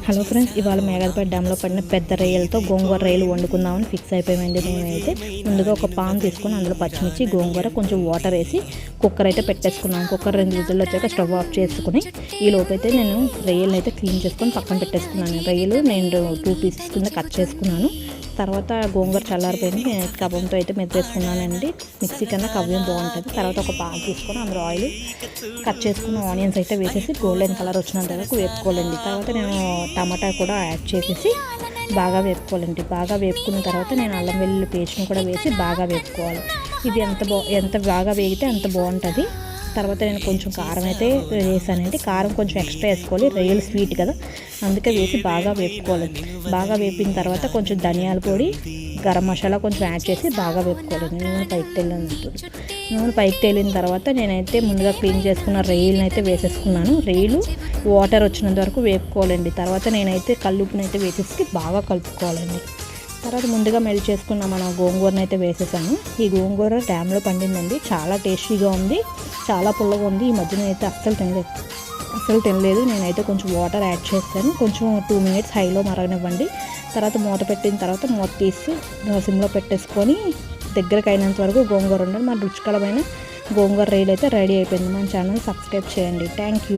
Hello friends, ఇవాళ మేఘాలపేట డ్యామ్లో పడిన పెద్ద రొయ్యలతో గోంగూర రొయ్యలు వండుకుందామని ఫిక్స్ అయిపోయామండి. నేనైతే ముందుగా ఒక పాన్ తీసుకుని అందులో పచ్చిమిర్చి, గోంగూర, కొంచెం వాటర్ వేసి కుక్కర్ అయితే పెట్టేసుకున్నాను. కుక్కర్ 2 విజిల్లు వచ్చాక స్టవ్ ఆఫ్ చేసుకుని ఈ లోపైతే నేను రొయ్యలను అయితే క్లీన్ చేసుకొని పక్కన పెట్టేసుకున్నాను. రొయ్యలు నేను 2 పీసెస్ కింద కట్ చేసుకున్నాను. తర్వాత గోంగూర చల్లారిపోయింది. నేను కవ్వంతో అయితే మెత్తేసుకున్నానండి. మిక్సీ కన్నా కవ్వం బాగుంటుంది. తర్వాత ఒక పాన్ తీసుకొని అందులో ఆయిల్, కట్ చేసుకున్న ఆనియన్స్ అయితే వేసేసి గోల్డెన్ కలర్ వచ్చినంత వరకు వేపుకోవాలండి. తర్వాత నేను టమాటా కూడా యాడ్ చేసేసి బాగా వేపుకోవాలండి. బాగా వేపుకున్న తర్వాత నేను అల్లం వెల్లుల్లి పేస్ట్ని కూడా వేసి బాగా వేపుకోవాలి. ఇది ఎంత బాగా వేగితే అంత బాగుంటుంది. తర్వాత నేను కొంచెం కారం అయితే వేసానండి. కారం కొంచెం ఎక్స్ట్రా వేసుకోవాలి, రొయ్యలు స్వీట్ కదా, అందుకే వేసి బాగా వేపుకోవాలి. బాగా వేపిన తర్వాత కొంచెం ధనియాల పొడి, గరం మసాలా కొంచెం యాడ్ చేసి బాగా వేపుకోవాలి. నూనె పైకి తేలిన తర్వాత నేనైతే ముందుగా క్లీన్ చేసుకున్న రొయ్యలను అయితే వేసేసుకున్నాను. రొయ్యలు వాటర్ వచ్చినంత వరకు వేపుకోవాలండి. తర్వాత నేనైతే కల్లుప్పుని అయితే వేసేసి బాగా కలుపుకోవాలండి. తర్వాత ముందుగా మెల్ట్ చేసుకున్న మన గోంగూరను అయితే వేసేసాను. ఈ గోంగూర డ్యామ్లో పండిందండి. చాలా టేస్టీగా ఉంది, చాలా పుల్లగా ఉంది. ఈ మధ్యన అయితే అస్సలు తినలేదు. నేనైతే కొంచెం వాటర్ యాడ్ చేస్తాను. కొంచెం 2 మినిట్స్ హైలో మరగనివ్వండి. తర్వాత మూత పెట్టిన తర్వాత మూత తీసి సిమ్లో పెట్టేసుకొని దగ్గరకు అయినంత వరకు గోంగూర ఉండాలి. మన రుచికరమైన గోంగూర రొయ్యలు అయితే రెడీ అయిపోయింది. మన ఛానల్ సబ్స్క్రైబ్ చేయండి. Thank you.